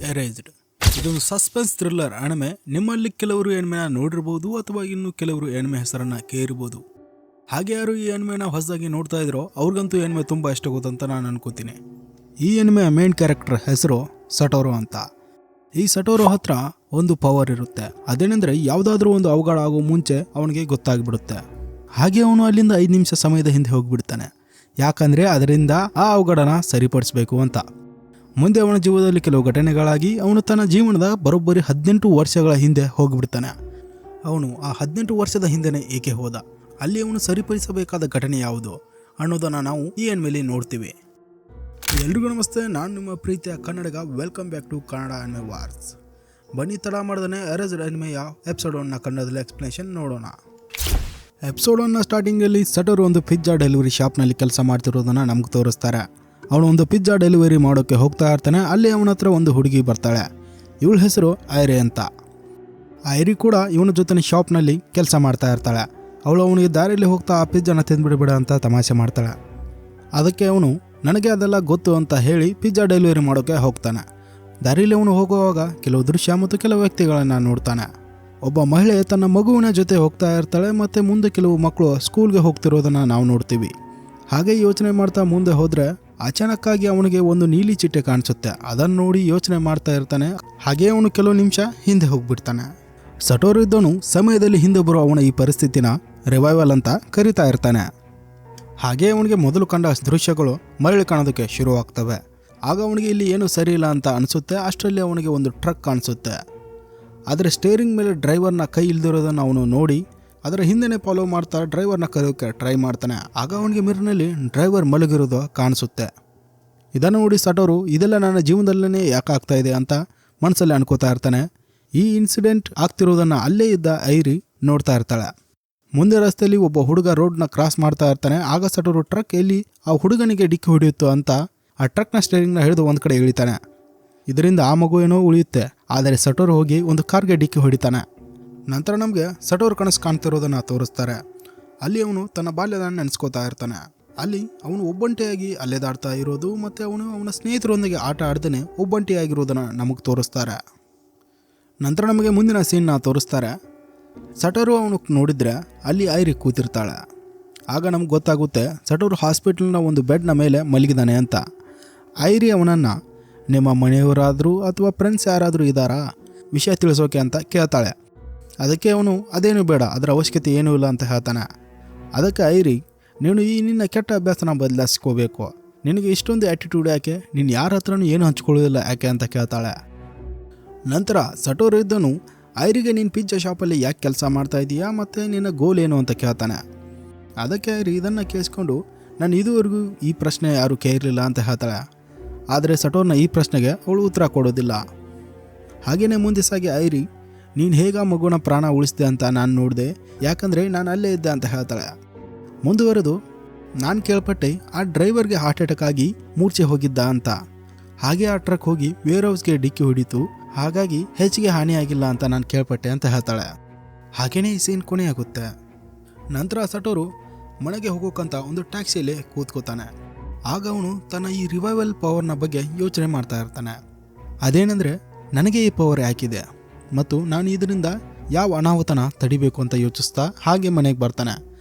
ಎರೇಜ್ಡ್ ಇದೊಂದು suspense thriller anime. ನಿಮ್ಮಲ್ಲಿ ಕೆಲವರು ಎನಿಮೆನ ನೋಡಿರ್ಬೋದು ಅಥವಾ ಇನ್ನು ಕೆಲವರು ಎನಿಮೆ ಹೆಸರನ್ನ ಕೇಳಿರ್ಬೋದು. ಹಾಗೆ ಯಾರು ಈ ಎನಿಮೆನ ಹೊಸದಾಗಿ ನೋಡ್ತಾ ಇದ್ರೋ ಅವ್ರಿಗಂತೂ ಎನಿಮೆ ತುಂಬ ಇಷ್ಟ ಆಗುತ್ತಂತ ನಾನು ಅನ್ಕೋತೀನಿ. ಈ ಎನಿಮೆಯ ಮೇನ್ ಕ್ಯಾರೆಕ್ಟರ್ ಹೆಸರು ಸಟೋರೋ ಅಂತ. ಈ ಸಟೋರೋ ಹತ್ರ ಒಂದು ಪವರ್ ಇರುತ್ತೆ. ಅದೇನೆಂದ್ರೆ ಯಾವುದಾದ್ರೂ ಒಂದು ಅವಘಡ ಆಗೋ ಮುಂಚೆ ಅವನಿಗೆ ಗೊತ್ತಾಗ್ಬಿಡುತ್ತೆ. ಹಾಗೆ ಅವನು ಅಲ್ಲಿಂದ 5 ನಿಮಿಷ ಸಮಯದ ಹಿಂದೆ ಹೋಗ್ಬಿಡ್ತಾನೆ. ಯಾಕಂದ್ರೆ ಅದರಿಂದ ಆ ಅವಘಡನ ಸರಿಪಡಿಸಬೇಕು ಅಂತ. ಮುಂದೆ ಅವನ ಜೀವನದಲ್ಲಿ ಕೆಲವು ಘಟನೆಗಳಾಗಿ ಅವನು ತನ್ನ ಜೀವನದ ಬರೋಬ್ಬರಿ 18 ವರ್ಷಗಳ ಹಿಂದೆ ಹೋಗಿಬಿಡ್ತಾನೆ. ಅವನು ಆ 18 ವರ್ಷದ ಹಿಂದೆನೇ ಏಕೆ ಹೋದ, ಅಲ್ಲಿ ಅವನು ಸರಿಪಡಿಸಬೇಕಾದ ಘಟನೆ ಯಾವುದು ಅನ್ನೋದನ್ನು ನಾವು ಈ ಎನಿಮೆಯಲ್ಲಿ ನೋಡ್ತೀವಿ. ಎಲ್ರಿಗೂ ನಮಸ್ತೆ, ನಾನು ನಿಮ್ಮ ಪ್ರೀತಿಯ Kannadiga. Welcome back to Kannada anime wars. ಬನ್ನಿ ತಡ ಮಾಡ್ದೇ ಎರೇಜ್ಡ್ ಎನಿಮೆಯ ಎಪಿಸೋಡ್ 1ನ ಕನ್ನಡದಲ್ಲಿ ಎಕ್ಸ್ಪ್ಲನೇಷನ್ ನೋಡೋಣ. ಎಪಿಸೋಡ್ 1ನ ಸ್ಟಾರ್ಟಿಂಗಲ್ಲಿ ಸಟೋರು ಒಂದು ಪಿಜ್ಜಾ ಡೆಲಿವರಿ ಶಾಪ್ನಲ್ಲಿ ಕೆಲಸ ಮಾಡ್ತಿರೋದನ್ನು ನಮ್ಗೆ ತೋರಿಸ್ತಾರೆ. ಅವನು ಒಂದು ಪಿಜ್ಜಾ ಡೆಲಿವರಿ ಮಾಡೋಕ್ಕೆ ಹೋಗ್ತಾ ಇರ್ತಾನೆ. ಅಲ್ಲಿ ಅವನ ಹತ್ರ ಒಂದು ಹುಡುಗಿ ಬರ್ತಾಳೆ. ಇವಳ ಹೆಸರು ಐರಿ ಅಂತ. ಐರಿ ಕೂಡ ಇವನ ಜೊತೆ ಶಾಪ್ನಲ್ಲಿ ಕೆಲಸ ಮಾಡ್ತಾ ಇರ್ತಾಳೆ. ಅವಳು ಅವನಿಗೆ ದಾರಿಯಲ್ಲಿ ಹೋಗ್ತಾ ಆ ಪಿಜ್ಜಾನ ತಿಂದ್ಬಿಡ್ಬೇಡ ಅಂತ ತಮಾಷೆ ಮಾಡ್ತಾಳೆ. ಅದಕ್ಕೆ ಅವನು ನನಗೆ ಅದೆಲ್ಲ ಗೊತ್ತು ಅಂತ ಹೇಳಿ ಪಿಜ್ಜಾ ಡೆಲಿವರಿ ಮಾಡೋಕ್ಕೆ ಹೋಗ್ತಾನೆ. ದಾರಿಯಲ್ಲಿ ಅವನು ಹೋಗುವಾಗ ಕೆಲವು ದೃಶ್ಯ ಮತ್ತು ಕೆಲವು ವ್ಯಕ್ತಿಗಳನ್ನು ನೋಡ್ತಾನೆ. ಒಬ್ಬ ಮಹಿಳೆ ತನ್ನ ಮಗುವಿನ ಜೊತೆ ಹೋಗ್ತಾ ಇರ್ತಾಳೆ ಮತ್ತು ಮುಂದೆ ಕೆಲವು ಮಕ್ಕಳು ಸ್ಕೂಲ್ಗೆ ಹೋಗ್ತಿರೋದನ್ನು ನಾವು ನೋಡ್ತೀವಿ. ಹಾಗೆ ಯೋಚನೆ ಮಾಡ್ತಾ ಮುಂದೆ ಹೋದರೆ ಅಚಾನಕ್ಕಾಗಿ ಅವನಿಗೆ ಒಂದು ನೀಲಿ ಚಿಟ್ಟೆ ಕಾಣಿಸುತ್ತೆ. ಅದನ್ನು ನೋಡಿ ಯೋಚನೆ ಮಾಡ್ತಾ ಇರ್ತಾನೆ. ಹಾಗೆ ಅವನು ಕೆಲವು ನಿಮಿಷ ಹಿಂದೆ ಹೋಗ್ಬಿಡ್ತಾನೆ. ಸಟೋರು ಇದ್ದವನು ಸಮಯದಲ್ಲಿ ಹಿಂದೆ ಬರೋ ಅವನ ಈ ಪರಿಸ್ಥಿತಿನ ರಿವೈವಲ್ ಅಂತ ಕರಿತಾ ಇರ್ತಾನೆ. ಹಾಗೆ ಅವನಿಗೆ ಮೊದಲು ಕಂಡ ದೃಶ್ಯಗಳು ಮರಳಿ ಕಾಣೋದಕ್ಕೆ ಶುರುವಾಗ್ತವೆ. ಆಗ ಅವನಿಗೆ ಇಲ್ಲಿ ಏನೂ ಸರಿ ಇಲ್ಲ ಅಂತ ಅನಿಸುತ್ತೆ. ಅಷ್ಟರಲ್ಲಿ ಅವನಿಗೆ ಒಂದು ಟ್ರಕ್ ಕಾಣಿಸುತ್ತೆ. ಆದರೆ ಸ್ಟೇರಿಂಗ್ ಮೇಲೆ ಡ್ರೈವರ್ನ ಕೈ ಇಲ್ದಿರೋದನ್ನು ಅವನು ನೋಡಿ ಅದರ ಹಿಂದೆನೇ ಫಾಲೋ ಮಾಡ್ತಾ ಡ್ರೈವರ್ನ ಕರೆಯೋಕ್ಕೆ ಟ್ರೈ ಮಾಡ್ತಾನೆ. ಆಗ ಅವನಿಗೆ ಮಿರರ್ನಲ್ಲಿ ಡ್ರೈವರ್ ಮಲಗಿರೋದು ಕಾಣಿಸುತ್ತೆ. ಇದನ್ನು ನೋಡಿ ಸಟೋರು ಇದೆಲ್ಲ ನನ್ನ ಜೀವನದಲ್ಲೇ ಯಾಕೆ ಆಗ್ತಾ ಇದೆ ಅಂತ ಮನಸ್ಸಲ್ಲಿ ಅನ್ಕೋತಾ ಇರ್ತಾನೆ. ಈ ಇನ್ಸಿಡೆಂಟ್ ಆಗ್ತಿರೋದನ್ನು ಅಲ್ಲೇ ಇದ್ದ ಐರಿ ನೋಡ್ತಾ ಇರ್ತಾಳೆ. ಮುಂದೆ ರಸ್ತೆಯಲ್ಲಿ ಒಬ್ಬ ಹುಡುಗ ರೋಡ್ನ ಕ್ರಾಸ್ ಮಾಡ್ತಾ ಇರ್ತಾನೆ. ಆಗ ಸಟೋರು ಟ್ರಕ್ ಎಲ್ಲಿ ಆ ಹುಡುಗನಿಗೆ ಡಿಕ್ಕಿ ಹೊಡೆಯುತ್ತೋ ಅಂತ ಆ ಟ್ರಕ್ನ ಸ್ಟೇರಿಂಗ್ನ ಹಿಡಿದು ಒಂದು ಕಡೆ ಇಳಿತಾನೆ. ಇದರಿಂದ ಆ ಮಗು ಏನೋ ಉಳಿಯುತ್ತೆ. ಆದರೆ ಸಟೋರು ಹೋಗಿ ಒಂದು ಕಾರ್ಗೆ ಡಿಕ್ಕಿ ಹೊಡಿತಾನೆ. ನಂತರ ನಮಗೆ ಸಟೋರು ಕನಸು ಕಾಣ್ತಿರೋದನ್ನು ತೋರಿಸ್ತಾರೆ. ಅಲ್ಲಿ ಅವನು ತನ್ನ ಬಾಲ್ಯದ ನೆನೆಸ್ಕೋತಾ ಇರ್ತಾನೆ. ಅಲ್ಲಿ ಅವನು ಒಬ್ಬಂಟಿಯಾಗಿ ಅಲೆದಾಡ್ತಾ ಇರೋದು ಮತ್ತು ಅವನು ಅವನ ಸ್ನೇಹಿತರೊಂದಿಗೆ ಆಟ ಆಡ್ದೇ ಒಬ್ಬಂಟಿಯಾಗಿರೋದನ್ನು ನಮಗೆ ತೋರಿಸ್ತಾರೆ. ನಂತರ ನಮಗೆ ಮುಂದಿನ ಸೀನ್ನ ತೋರಿಸ್ತಾರೆ. ಸಟೋರು ಅವನು ನೋಡಿದರೆ ಅಲ್ಲಿ ಐರಿ ಕೂತಿರ್ತಾಳೆ. ಆಗ ನಮ್ಗೆ ಗೊತ್ತಾಗುತ್ತೆ ಸಟೋರು ಹಾಸ್ಪಿಟಲ್ನ ಒಂದು ಬೆಡ್ನ ಮೇಲೆ ಮಲಗಿದಾನೆ ಅಂತ. ಐರಿ ಅವನನ್ನು ನಿಮ್ಮ ಮನೆಯವರಾದರೂ ಅಥವಾ ಫ್ರೆಂಡ್ಸ್ ಯಾರಾದರೂ ಇದ್ದಾರಾ ವಿಷಯ ತಿಳಿಸೋಕೆ ಅಂತ ಕೇಳ್ತಾಳೆ. ಅದಕ್ಕೆ ಅವನು ಅದೇನು ಬೇಡ, ಅದರ ಅವಶ್ಯಕತೆ ಏನೂ ಇಲ್ಲ ಅಂತ ಹೇಳ್ತಾನೆ. ಅದಕ್ಕೆ ಐರಿ, ನೀನು ಈ ನಿನ್ನ ಕೆಟ್ಟ ಅಭ್ಯಾಸನ ಬದಲಾಯಿಸ್ಕೋಬೇಕು. ನಿನಗೆ ಇಷ್ಟೊಂದು ಆ್ಯಟಿಟ್ಯೂಡ್ ಯಾಕೆ, ನೀನು ಯಾರ ಹತ್ರನೂ ಏನು ಹಂಚ್ಕೊಳ್ಳೋದಿಲ್ಲ ಯಾಕೆ ಅಂತ ಕೇಳ್ತಾಳೆ. ನಂತರ ಸಟೋರು ಇದ್ದನು ಐರಿಗೆ ನೀನು ಪಿಜ್ಜಾ ಶಾಪಲ್ಲಿ ಯಾಕೆ ಕೆಲಸ ಮಾಡ್ತಾ ಇದೀಯಾ ಮತ್ತು ನಿನ್ನ ಗೋಲ್ ಏನು ಅಂತ ಕೇಳ್ತಾನೆ. ಅದಕ್ಕೆ ಐರಿ ಇದನ್ನು ಕೇಳಿಸ್ಕೊಂಡು ನಾನು ಇದುವರೆಗೂ ಈ ಪ್ರಶ್ನೆ ಯಾರೂ ಕೇಳಿರಲಿಲ್ಲ ಅಂತ ಹೇಳ್ತಾಳೆ. ಆದರೆ ಸಟೋರ್ನ ಈ ಪ್ರಶ್ನೆಗೆ ಅವಳು ಉತ್ತರ ಕೊಡೋದಿಲ್ಲ. ಹಾಗೆಯೇ ಮುಂದೆ ಸಾಗಿ ಐರಿ, ನೀನು ಹೇಗ ಮಗುನ ಪ್ರಾಣ ಉಳಿಸಿದೆ ಅಂತ ನಾನು ನೋಡಿದೆ, ಯಾಕಂದರೆ ನಾನು ಅಲ್ಲೇ ಇದ್ದೆ ಅಂತ ಹೇಳ್ತಾಳೆ. ಮುಂದುವರೆದು ನಾನು ಕೇಳ್ಪಟ್ಟೆ ಆ ಡ್ರೈವರ್ಗೆ ಹಾರ್ಟ್ ಅಟ್ಯಾಕ್ ಆಗಿ ಮೂರ್ಛೆ ಹೋಗಿದ್ದ ಅಂತ. ಹಾಗೆ ಆ ಟ್ರಕ್ ಹೋಗಿ ವೇರ್ ಹೌಸ್ಗೆ ಡಿಕ್ಕಿ ಹೊಡಿತು, ಹಾಗಾಗಿ ಹೆಚ್ಚಿಗೆ ಹಾನಿಯಾಗಿಲ್ಲ ಅಂತ ನಾನು ಕೇಳ್ಪಟ್ಟೆ ಅಂತ ಹೇಳ್ತಾಳೆ. ಹಾಗೆಯೇ ಈ ಸೀನ್ ಕೊನೆಯಾಗುತ್ತೆ. ನಂತರ ಸಟೋರು ಮನೆಗೆ ಹೋಗೋಕ್ಕಂತ ಒಂದು ಟ್ಯಾಕ್ಸಿಯಲ್ಲಿ ಕೂತ್ಕೋತಾನೆ. ಆಗ ಅವನು ತನ್ನ ಈ ರಿವೈವಲ್ ಪವರ್ನ ಬಗ್ಗೆ ಯೋಚನೆ ಮಾಡ್ತಾ ಇರ್ತಾನೆ. ಅದೇನೆಂದರೆ ನನಗೆ ಈ ಪವರ್ ಯಾಕಿದೆ ಮತ್ತು ನಾನು ಇದರಿಂದ ಯಾವ ಅನಾಹುತನ ತಡಿಬೇಕು ಅಂತ ಯೋಚಿಸ್ತಾ ಹಾಗೆ ಮನೆಗೆ ಬರ್ತಾನೆ.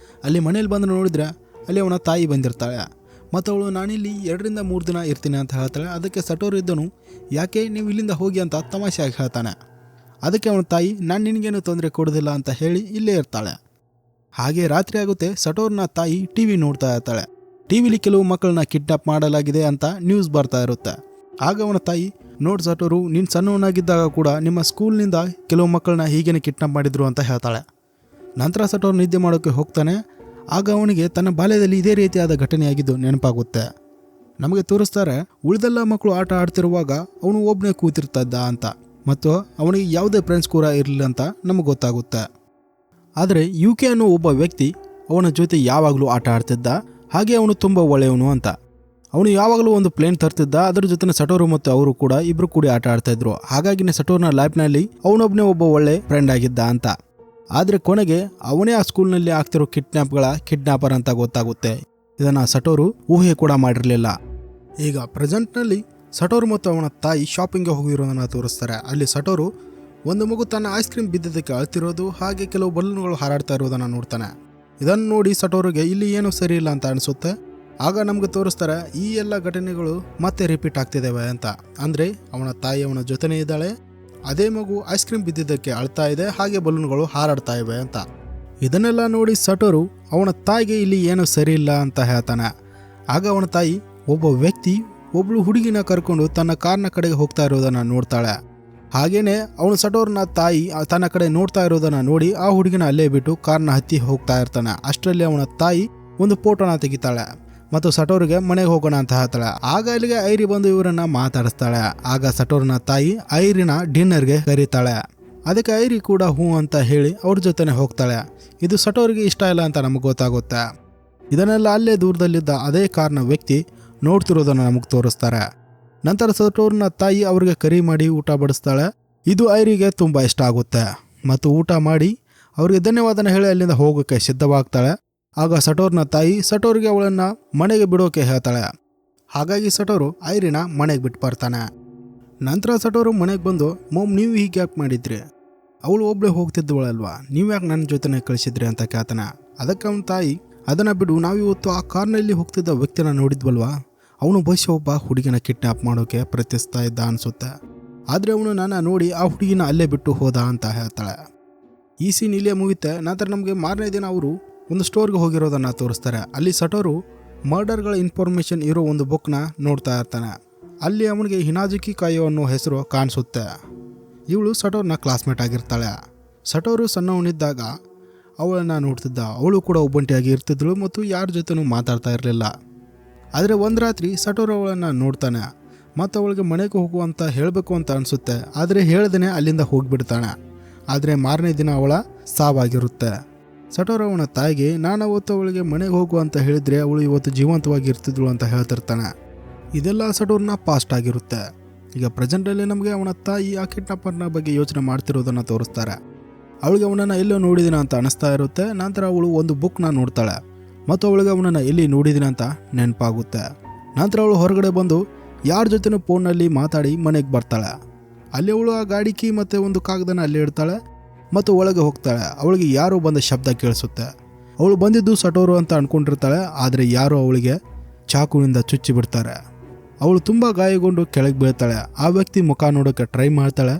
ಅಲ್ಲಿ ಮನೇಲಿ ಬಂದು ನೋಡಿದ್ರೆ ಅಲ್ಲಿ ಅವನ ತಾಯಿ ಬಂದಿರ್ತಾಳೆ ಮತ್ತು ಅವಳು ನಾನಿಲ್ಲಿ 2 ರಿಂದ 3 ದಿನ ಇರ್ತೀನಿ ಅಂತ ಹೇಳ್ತಾಳೆ. ಅದಕ್ಕೆ ಸಟೋರು ಇದ್ದನು ಯಾಕೆ ನೀವು ಇಲ್ಲಿಂದ ಹೋಗಿ ಅಂತ ತಮಾಷೆಯಾಗಿ ಹೇಳ್ತಾನೆ. ಅದಕ್ಕೆ ಅವನ ತಾಯಿ ನಾನು ನಿನಗೇನು ತೊಂದರೆ ಕೊಡೋದಿಲ್ಲ ಅಂತ ಹೇಳಿ ಇಲ್ಲೇ ಇರ್ತಾಳೆ. ಹಾಗೆ ರಾತ್ರಿ ಆಗುತ್ತೆ. ಸಟೋರ್ನ ತಾಯಿ TV ನೋಡ್ತಾ ಇರ್ತಾಳೆ. ಟಿವಿಲಿ ಕೆಲವು ಮಕ್ಕಳನ್ನ ಕಿಡ್ನಾಪ್ ಮಾಡಲಾಗಿದೆ ಅಂತ ನ್ಯೂಸ್ ಬರ್ತಾ ಇರುತ್ತೆ. ಆಗ ಅವನ ತಾಯಿ, ನೋಡ್ ಸಟೋರು, ನೀನು ಸಣ್ಣವನಾಗಿದ್ದಾಗ ಕೂಡ ನಿಮ್ಮ ಸ್ಕೂಲ್ನಿಂದ ಕೆಲವು ಮಕ್ಕಳನ್ನ ಹೀಗೇನೆ ಕಿಡ್ನಾಪ್ ಮಾಡಿದ್ರು ಅಂತ ಹೇಳ್ತಾಳೆ. ನಂತರ ಸಟೋರು ನಿದ್ದೆ ಮಾಡೋಕ್ಕೆ ಹೋಗ್ತಾನೆ. ಆಗ ಅವನಿಗೆ ತನ್ನ ಬಾಲ್ಯದಲ್ಲಿ ಇದೇ ರೀತಿಯಾದ ಘಟನೆಯಾಗಿದ್ದು ನೆನಪಾಗುತ್ತೆ. ನಮಗೆ ತೋರಿಸ್ತಾರೆ ಉಳಿದೆಲ್ಲ ಮಕ್ಕಳು ಆಟ ಆಡ್ತಿರುವಾಗ ಅವನು ಒಬ್ಬನೇ ಕೂತಿರ್ತಿದ್ದ ಅಂತ ಮತ್ತು ಅವನಿಗೆ ಯಾವುದೇ ಫ್ರೆಂಡ್ಸ್ ಕೂಡ ಇರಲಿಲ್ಲ ಅಂತ ನಮಗೆ ಗೊತ್ತಾಗುತ್ತೆ. ಆದರೆ UK ಅನ್ನೋ ಒಬ್ಬ ವ್ಯಕ್ತಿ ಅವನ ಜೊತೆ ಯಾವಾಗಲೂ ಆಟ ಆಡ್ತಿದ್ದ. ಹಾಗೆ ಅವನು ತುಂಬ ಒಳ್ಳೆಯವನು ಅಂತ. ಅವನು ಯಾವಾಗಲೂ ಒಂದು ಪ್ಲೇನ್ ತರ್ತಿದ್ದ. ಅದರ ಜೊತೆ ಸಟೋರು ಮತ್ತು ಅವರು ಕೂಡ ಇಬ್ಬರು ಕೂಡಿ ಆಟ ಆಡ್ತಾ ಇದ್ರು. ಹಾಗಾಗಿ ಸಟೋರ್ನ ಲೈಫ್ನಲ್ಲಿ ಅವನೊಬ್ಬನೇ ಒಬ್ಬ ಒಳ್ಳೆ ಫ್ರೆಂಡ್ ಆಗಿದ್ದ ಅಂತ. ಆದರೆ ಕೊನೆಗೆ ಅವನೇ ಆ ಸ್ಕೂಲ್ನಲ್ಲಿ ಆಗ್ತಿರೋ ಕಿಡ್ನಾಪ್ಗಳ ಕಿಡ್ನಾಪರ್ ಅಂತ ಗೊತ್ತಾಗುತ್ತೆ. ಇದನ್ನು ಸಟೋರು ಊಹೆ ಕೂಡ ಮಾಡಿರಲಿಲ್ಲ. ಈಗ ಪ್ರೆಸೆಂಟ್ನಲ್ಲಿ ಸಟೋರು ಮತ್ತು ಅವನ ತಾಯಿ ಶಾಪಿಂಗ್ಗೆ ಹೋಗಿರೋದನ್ನು ತೋರಿಸ್ತಾರೆ. ಅಲ್ಲಿ ಸಟೋರು ಒಂದು ಮಗು ತನ್ನ ಐಸ್ ಕ್ರೀಮ್ ಬಿದ್ದಿದ್ದಕ್ಕೆ ಅಳ್ತಿರೋದು ಹಾಗೆ ಕೆಲವು ಬಲೂನ್ಗಳು ಹಾರಾಡ್ತಾ ಇರೋದನ್ನು ನೋಡ್ತಾನೆ. ಇದನ್ನು ನೋಡಿ ಸಟೋರಿಗೆ ಇಲ್ಲಿ ಏನೂ ಸರಿ ಇಲ್ಲ ಅಂತ ಅನಿಸುತ್ತೆ. ಆಗ ನಮ್ಗೆ ತೋರಿಸ್ತಾರೆ ಈ ಎಲ್ಲ ಘಟನೆಗಳು ಮತ್ತೆ ರಿಪೀಟ್ ಆಗ್ತಿದ್ದಾವೆ ಅಂತ. ಅಂದರೆ ಅವನ ತಾಯಿ ಅವನ ಜೊತೆನೇ ಇದ್ದಾಳೆ, ಅದೇ ಮಗು ಐಸ್ ಕ್ರೀಮ್ ಬಿದ್ದಿದ್ದಕ್ಕೆ ಅಳ್ತಾ ಇದೆ, ಹಾಗೆ ಬಲೂನ್ಗಳು ಹಾರಾಡ್ತಾ ಇವೆ ಅಂತ. ಇದನ್ನೆಲ್ಲ ನೋಡಿ ಸಟೋರು ಅವನ ತಾಯಿಗೆ ಇಲ್ಲಿ ಏನೂ ಸರಿ ಇಲ್ಲ ಅಂತ ಹೇಳ್ತಾನೆ. ಆಗ ಅವನ ತಾಯಿ ಒಬ್ಬ ವ್ಯಕ್ತಿ ಒಬ್ಳು ಹುಡುಗಿನ ಕರ್ಕೊಂಡು ತನ್ನ ಕಾರ್ನ ಕಡೆಗೆ ಹೋಗ್ತಾ ಇರೋದನ್ನು ನೋಡ್ತಾಳೆ. ಹಾಗೇನೆ ಅವನು ಸಟೋರ್ನ ತಾಯಿ ತನ್ನ ಕಡೆ ನೋಡ್ತಾ ಇರೋದನ್ನ ನೋಡಿ ಆ ಹುಡುಗಿನ ಅಲ್ಲೇ ಬಿಟ್ಟು ಕಾರ್ನ ಹತ್ತಿ ಹೋಗ್ತಾ ಇರ್ತಾನೆ. ಅಷ್ಟರಲ್ಲಿ ಅವನ ತಾಯಿ ಒಂದು ಫೋಟೋನ ತೆಗಿತಾಳೆ ಮತ್ತು ಸಟೋರ್ಗೆ ಮನೆಗೆ ಹೋಗೋಣ ಅಂತ ಹೇಳ್ತಾಳೆ. ಆಗ ಅಲ್ಲಿಗೆ ಐರಿ ಬಂದು ಇವರನ್ನ ಮಾತಾಡಿಸ್ತಾಳೆ. ಆಗ ಸಟೋರ್ನ ತಾಯಿ ಐರಿನ ಡಿನ್ನರ್ಗೆ ಕರೀತಾಳೆ. ಅದಕ್ಕೆ ಐರಿ ಕೂಡ ಹ್ಞೂ ಅಂತ ಹೇಳಿ ಅವ್ರ ಜೊತೆನೆ ಹೋಗ್ತಾಳೆ. ಇದು ಸಟೋರ್ಗೆ ಇಷ್ಟ ಇಲ್ಲ ಅಂತ ನಮಗೆ ಗೊತ್ತಾಗುತ್ತೆ. ಇದನ್ನೆಲ್ಲ ಅಲ್ಲೇ ದೂರದಲ್ಲಿದ್ದ ಅದೇ ಕಾರ್ನ ವ್ಯಕ್ತಿ ನೋಡ್ತಿರೋದನ್ನ ನಮಗೆ ತೋರಿಸ್ತಾರೆ. ನಂತರ ಸಟೋರ್ನ ತಾಯಿ ಅವ್ರಿಗೆ ಕರಿ ಮಾಡಿ ಊಟ ಬಡಿಸ್ತಾಳೆ. ಇದು ಐರಿಗೆ ತುಂಬ ಇಷ್ಟ ಆಗುತ್ತೆ ಮತ್ತು ಊಟ ಮಾಡಿ ಅವ್ರಿಗೆ ಧನ್ಯವಾದನ ಹೇಳಿ ಅಲ್ಲಿಂದ ಹೋಗೋಕ್ಕೆ ಸಿದ್ಧವಾಗ್ತಾಳೆ. ಆಗ ಸಟೋರ್ನ ತಾಯಿ ಸಟೋರ್ಗೆ ಅವಳನ್ನು ಮನೆಗೆ ಬಿಡೋಕೆ ಹೇಳ್ತಾಳೆ. ಹಾಗಾಗಿ ಸಟೋರು ಐರಿನ ಮನೆಗೆ ಬಿಟ್ಟು ಬರ್ತಾನೆ. ನಂತರ ಸಟೋರು ಮನೆಗೆ ಬಂದು ಮೊಮ್ ನೀವು ಹೀಗೆ ಯಾಕೆ ಮಾಡಿದ್ರಿ, ಅವಳು ಒಬ್ಬಳೇ ಹೋಗ್ತಿದ್ದವಳಲ್ವಾ, ನೀವು ಯಾಕೆ ನನ್ನ ಜೊತೆನೆ ಕಳಿಸಿದ್ರಿ ಅಂತ ಕೇಳ್ತಾನೆ. ಅದಕ್ಕೆ ಅವನ ತಾಯಿ ಅದನ್ನು ಬಿಡು, ನಾವಿವತ್ತು ಆ ಕಾರ್ನಲ್ಲಿ ಹೋಗ್ತಿದ್ದ ವ್ಯಕ್ತಿನ ನೋಡಿದ್ವಲ್ವಾ, ಅವನು ಬಹುಶಃ ಒಬ್ಬ ಹುಡುಗಿನ ಕಿಡ್ನ್ಯಾಪ್ ಮಾಡೋಕೆ ಪ್ರಯತ್ನಿಸ್ತಾ ಇದ್ದ ಅನಿಸುತ್ತೆ. ಆದರೆ ಅವನು ನನ್ನ ನೋಡಿ ಆ ಹುಡುಗಿನ ಅಲ್ಲೇ ಬಿಟ್ಟು ಹೋದ ಅಂತ ಹೇಳ್ತಾಳೆ. ಈ ಸೀನ್ ಇಲ್ಲೇ ಮುಗಿತೆ. ನಂತರ ನಮಗೆ ಮಾರನೇ ದಿನ ಅವರು ಒಂದು ಸ್ಟೋರ್ಗೆ ಹೋಗಿರೋದನ್ನು ತೋರಿಸ್ತಾರೆ. ಅಲ್ಲಿ ಸಟೋರು ಮರ್ಡರ್ಗಳ ಇನ್ಫಾರ್ಮೇಷನ್ ಇರೋ ಒಂದು ಬುಕ್ನ ನೋಡ್ತಾ ಇರ್ತಾನೆ. ಅಲ್ಲಿ ಅವನಿಗೆ ಹಿನಾಜುಕಿ ಕಾಯೋ ಅನ್ನೋ ಹೆಸರು ಕಾಣಿಸುತ್ತೆ. ಇವಳು ಸಟೋರ್ನ ಕ್ಲಾಸ್ಮೇಟ್ ಆಗಿರ್ತಾಳೆ. ಸಟೋರು ಸಣ್ಣವನಿದ್ದಾಗ ಅವಳನ್ನು ನೋಡ್ತಿದ್ದ. ಅವಳು ಕೂಡ ಒಬ್ಬಂಟಿಯಾಗಿ ಇರ್ತಿದ್ಳು ಮತ್ತು ಯಾರ ಜೊತೆನೂ ಮಾತಾಡ್ತಾ ಇರಲಿಲ್ಲ. ಆದರೆ ಒಂದು ರಾತ್ರಿ ಸಟೋರು ಅವಳನ್ನು ನೋಡ್ತಾನೆ ಮತ್ತು ಅವಳಿಗೆ ಮನೆಗೆ ಹೋಗುವಂತ ಹೇಳಬೇಕು ಅಂತ ಅನಿಸುತ್ತೆ. ಆದರೆ ಹೇಳ್ದೇ ಅಲ್ಲಿಂದ ಹೋಗಿಬಿಡ್ತಾನೆ. ಆದರೆ ಮಾರನೇ ದಿನ ಅವಳ ಸಾವಾಗಿರುತ್ತೆ. ಸಟೋರು ಅವನ ತಾಯಿಗೆ ನಾನು ಅವತ್ತು ಅವಳಿಗೆ ಮನೆಗೆ ಹೋಗು ಅಂತ ಹೇಳಿದರೆ ಅವಳು ಇವತ್ತು ಜೀವಂತವಾಗಿ ಇರ್ತಿದ್ಳು ಅಂತ ಹೇಳ್ತಿರ್ತಾನೆ. ಇದೆಲ್ಲ ಸಟೋರ್ನ ಪಾಸ್ಟ್ ಆಗಿರುತ್ತೆ. ಈಗ ಪ್ರೆಸೆಂಟಲ್ಲಿ ನಮಗೆ ಅವನ ತಾಯಿ ಆ ಕಿಡ್ನಾಪರ್ನ ಬಗ್ಗೆ ಯೋಚನೆ ಮಾಡ್ತಿರೋದನ್ನು ತೋರಿಸ್ತಾರೆ. ಅವಳಿಗೆ ಅವನನ್ನು ಎಲ್ಲೋ ನೋಡಿದಿನ ಅಂತ ಅನಿಸ್ತಾ ಇರುತ್ತೆ. ನಂತರ ಅವಳು ಒಂದು ಬುಕ್ನ ನೋಡ್ತಾಳೆ ಮತ್ತು ಅವಳಿಗೆ ಅವನನ್ನು ಎಲ್ಲಿ ನೋಡಿದಿನ ಅಂತ ನೆನಪಾಗುತ್ತೆ. ನಂತರ ಅವಳು ಹೊರಗಡೆ ಬಂದು ಯಾರ ಜೊತೆನೂ ಫೋನ್ನಲ್ಲಿ ಮಾತಾಡಿ ಮನೆಗೆ ಬರ್ತಾಳೆ. ಅಲ್ಲಿ ಅವಳು ಆ ಗಾಡಿ ಕೀ ಮತ್ತು ಒಂದು ಕಾಗದನ ಅಲ್ಲಿ ಇಡ್ತಾಳೆ ಮತ್ತು ಒಳಗೆ ಹೋಗ್ತಾಳೆ. ಅವಳಿಗೆ ಯಾರೋ ಬಂದ ಶಬ್ದ ಕೇಳಿಸುತ್ತೆ. ಅವಳು ಬಂದಿದ್ದು ಸಟೋರು ಅಂತ ಅಂದ್ಕೊಂಡಿರ್ತಾಳೆ. ಆದರೆ ಯಾರೋ ಅವಳಿಗೆ ಚಾಕುವಿನಿಂದ ಚುಚ್ಚಿ ಬಿಡ್ತಾರೆ. ಅವಳು ತುಂಬ ಗಾಯಗೊಂಡು ಕೆಳಗೆ ಬೀಳ್ತಾಳೆ. ಆ ವ್ಯಕ್ತಿ ಮುಖ ನೋಡೋಕ್ಕೆ ಟ್ರೈ ಮಾಡ್ತಾಳೆ,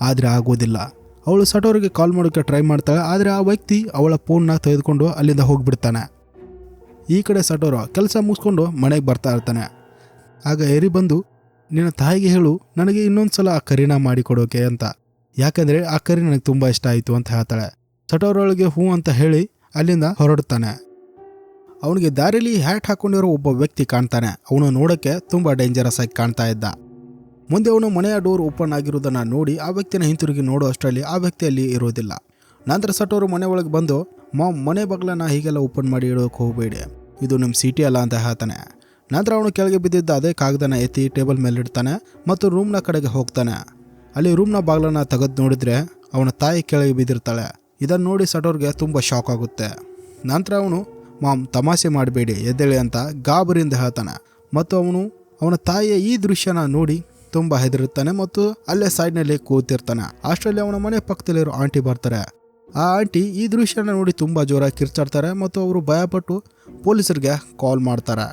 ಆದರೆ ಆಗೋದಿಲ್ಲ. ಅವಳು ಸಟೋರಿಗೆ ಕಾಲ್ ಮಾಡೋಕ್ಕೆ ಟ್ರೈ ಮಾಡ್ತಾಳೆ, ಆದರೆ ಆ ವ್ಯಕ್ತಿ ಅವಳ ಫೋನ್ನ ತೆಗೆದುಕೊಂಡು ಅಲ್ಲಿಂದ ಹೋಗಿಬಿಡ್ತಾನೆ. ಈ ಕಡೆ ಸಟೋರು ಕೆಲಸ ಮುಗಿಸ್ಕೊಂಡು ಮನೆಗೆ ಬರ್ತಾ ಇರ್ತಾನೆ. ಆಗ ಎರಿ ಬಂದು ನಿನ್ನ ತಾಯಿಗೆ ಹೇಳು ನನಗೆ ಇನ್ನೊಂದು ಸಲ ಆ ಕರಿನ ಮಾಡಿಕೊಡೋಕೆ ಅಂತ, ಯಾಕಂದರೆ ಆ ಕರಿ ನನಗೆ ತುಂಬ ಇಷ್ಟ ಆಯಿತು ಅಂತ ಹೇಳ್ತಾಳೆ. ಸಟೋರೊಳಗೆ ಹ್ಞೂ ಅಂತ ಹೇಳಿ ಅಲ್ಲಿಂದ ಹೊರಡ್ತಾನೆ. ಅವನಿಗೆ ದಾರಿಲಿ ಹ್ಯಾಟ್ ಹಾಕೊಂಡಿರೋ ಒಬ್ಬ ವ್ಯಕ್ತಿ ಕಾಣ್ತಾನೆ. ಅವನು ನೋಡೋಕ್ಕೆ ತುಂಬ ಡೇಂಜರಸ್ ಆಗಿ ಕಾಣ್ತಾ ಇದ್ದ. ಮುಂದೆ ಅವನು ಮನೆಯ ಡೋರ್ ಓಪನ್ ಆಗಿರೋದನ್ನು ನೋಡಿ ಆ ವ್ಯಕ್ತಿನ ಹಿಂತಿರುಗಿ ನೋಡೋ ಅಷ್ಟರಲ್ಲಿ ಆ ವ್ಯಕ್ತಿಯಲ್ಲಿ ಇರೋದಿಲ್ಲ. ನಂತರ ಸಟೋರು ಮನೆ ಒಳಗೆ ಬಂದು ಮಾಮ್ ಮನೆ ಬಾಗಿಲನ್ನು ಹೀಗೆಲ್ಲ ಓಪನ್ ಮಾಡಿ ಇಡೋಕೆ ಹೋಗಬೇಡಿ, ಇದು ನಿಮ್ಮ ಸಿಟಿ ಅಲ್ಲ ಅಂತ ಹೇಳ್ತಾನೆ. ನಂತರ ಅವನು ಕೆಳಗೆ ಬಿದ್ದಿದ್ದ ಅದೇ ಕಾಗದನ ಎತ್ತಿ ಟೇಬಲ್ ಮೇಲೆ ಇಡ್ತಾನೆ ಮತ್ತು ರೂಮ್ನ ಕಡೆಗೆ ಹೋಗ್ತಾನೆ. ಅಲ್ಲಿ ರೂಮ್ನ ಬಾಗಿಲನ್ನು ತೆಗೆದು ನೋಡಿದರೆ ಅವನ ತಾಯಿ ಕೆಳಗೆ ಬಿದ್ದಿರ್ತಾಳೆ. ಇದನ್ನು ನೋಡಿ ಸಟೋರ್ಗೆ ತುಂಬ ಶಾಕ್ ಆಗುತ್ತೆ. ನಂತರ ಅವನು ಮಾಮ್ ತಮಾಷೆ ಮಾಡಬೇಡಿ ಎದ್ದೇಳಿ ಅಂತ ಗಾಬರಿಯಿಂದ ಹೇಳ್ತಾನೆ ಮತ್ತು ಅವನ ತಾಯಿಯ ಈ ದೃಶ್ಯನ ನೋಡಿ ತುಂಬ ಹೆದರುತ್ತಾನೆ ಮತ್ತು ಅಲ್ಲೇ ಸೈಡ್ನಲ್ಲಿ ಕೂತಿರ್ತಾನೆ. ಅಷ್ಟರಲ್ಲಿ ಅವನ ಮನೆ ಪಕ್ಕದಲ್ಲಿರೋ ಆಂಟಿ ಬರ್ತಾರೆ. ಆ ಆಂಟಿ ಈ ದೃಶ್ಯನ ನೋಡಿ ತುಂಬ ಜೋರಾಗಿ ಕಿರ್ಚಾಡ್ತಾರೆ ಮತ್ತು ಅವರು ಭಯಪಟ್ಟು ಪೊಲೀಸರಿಗೆ ಕಾಲ್ ಮಾಡ್ತಾರೆ.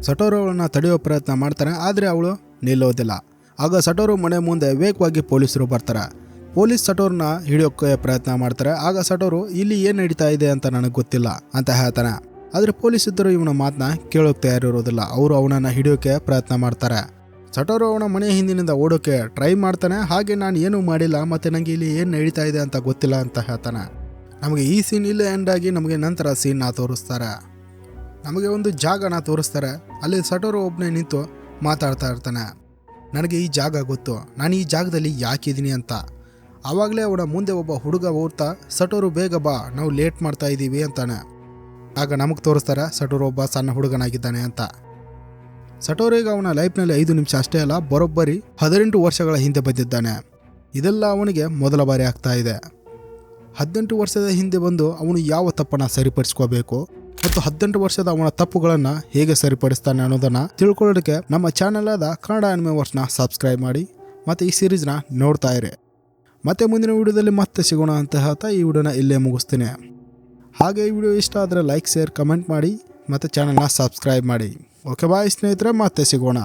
ಸಟೋರು ಅವಳನ್ನು ತಡೆಯೋ ಪ್ರಯತ್ನ ಮಾಡ್ತಾನೆ, ಆದರೆ ಅವಳು ನಿಲ್ಲೋದಿಲ್ಲ. ಆಗ ಸಟೋರು ಮನೆ ಮುಂದೆ ವೇಗವಾಗಿ ಪೊಲೀಸರು ಬರ್ತಾರೆ. ಪೊಲೀಸ್ ಸಟೋರ್ನ ಹಿಡಿಯೋಕ್ಕೆ ಪ್ರಯತ್ನ ಮಾಡ್ತಾರೆ. ಆಗ ಸಟೋರು ಇಲ್ಲಿ ಏನು ನಡೀತಾ ಇದೆ ಅಂತ ನನಗೆ ಗೊತ್ತಿಲ್ಲ ಅಂತ ಹೇಳ್ತಾನೆ. ಆದರೆ ಪೊಲೀಸ್ ಇದ್ದರು ಇವನ ಮಾತನ್ನ ಕೇಳೋಕೆ ತಯಾರಿರೋದಿಲ್ಲ. ಅವರು ಅವನನ್ನು ಹಿಡಿಯೋಕ್ಕೆ ಪ್ರಯತ್ನ ಮಾಡ್ತಾರೆ. ಸಟೋರು ಅವನ ಮನೆ ಹಿಂದಿನಿಂದ ಓಡೋಕೆ ಟ್ರೈ ಮಾಡ್ತಾನೆ. ಹಾಗೆ ನಾನು ಏನೂ ಮಾಡಿಲ್ಲ ಮತ್ತು ನನಗೆ ಇಲ್ಲಿ ಏನು ನಡೀತಾ ಇದೆ ಅಂತ ಗೊತ್ತಿಲ್ಲ ಅಂತ ಹೇಳ್ತಾನೆ. ನಮಗೆ ಈ ಸೀನ್ ಇಲ್ಲೇ ಎಂಡ್ ಆಗಿ ನಮಗೆ ನಂತರ ಸೀನ್ನ ತೋರಿಸ್ತಾರೆ. ನಮಗೆ ಒಂದು ಜಾಗನ ತೋರಿಸ್ತಾರೆ. ಅಲ್ಲಿ ಸಟೋರು ಒಬ್ಬನೇ ನಿಂತು ಮಾತಾಡ್ತಾ ಇರ್ತಾನೆ. ನನಗೆ ಈ ಜಾಗ ಗೊತ್ತು, ನಾನು ಈ ಜಾಗದಲ್ಲಿ ಯಾಕಿದ್ದೀನಿ ಅಂತ. ಆವಾಗಲೇ ಅವನ ಮುಂದೆ ಒಬ್ಬ ಹುಡುಗ ಓಡ್ತಾ ಸಟೋರು ಬೇಗ ಬಾ ನಾವು ಲೇಟ್ ಮಾಡ್ತಾ ಇದ್ದೀವಿ ಅಂತಾನೆ. ಆಗ ನಮಗೆ ತೋರಿಸ್ತಾರೆ ಸಟೋರು ಒಬ್ಬ ಸಣ್ಣ ಹುಡುಗನಾಗಿದ್ದಾನೆ ಅಂತ. ಸಟೋರಿಗೆ ಅವನ ಲೈಫ್ನಲ್ಲಿ 5 ನಿಮಿಷ ಅಷ್ಟೇ ಅಲ್ಲ, ಬರೋಬ್ಬರಿ 18 ವರ್ಷಗಳ ಹಿಂದೆ ಬಂದಿದ್ದಾನೆ. ಇದೆಲ್ಲ ಅವನಿಗೆ ಮೊದಲ ಬಾರಿ ಆಗ್ತಾ ಇದೆ. 18 ವರ್ಷದ ಹಿಂದೆ ಬಂದು ಅವನು ಯಾವ ತಪ್ಪನ್ನು ಸರಿಪಡಿಸ್ಕೋಬೇಕು ಮತ್ತು 18 ವರ್ಷದ ಅವನ ತಪ್ಪುಗಳನ್ನು ಹೇಗೆ ಸರಿಪಡಿಸ್ತಾನೆ ಅನ್ನೋದನ್ನ ತಿಳ್ಕೊಳ್ಳೋದಕ್ಕೆ ನಮ್ಮ ಚಾನೆಲ್ ಆದ ಕನ್ನಡ ಅನಿಮೆ ವರ್ಸ್ನ ಸಬ್ಸ್ಕ್ರೈಬ್ ಮಾಡಿ ಮತ್ತು ಈ ಸೀರೀಸ್ನ ನೋಡ್ತಾ ಇರಿ. ಮತ್ತೆ ಮುಂದಿನ ವಿಡಿಯೋದಲ್ಲಿ ಮತ್ತೆ ಸಿಗೋಣ ಅಂತ ಹೇಳ್ತಾ ಈ ವಿಡಿಯೋನ ಇಲ್ಲೇ ಮುಗಿಸ್ತೀನಿ. ಹಾಗೆ ಈ ವಿಡಿಯೋ ಇಷ್ಟ ಆದರೆ ಲೈಕ್, ಶೇರ್, ಕಮೆಂಟ್ ಮಾಡಿ ಮತ್ತು ಚಾನಲ್ನ ಸಬ್ಸ್ಕ್ರೈಬ್ ಮಾಡಿ. ಓಕೆ ಬಾಯ್ ಸ್ನೇಹಿತರೆ, ಮತ್ತೆ ಸಿಗೋಣ.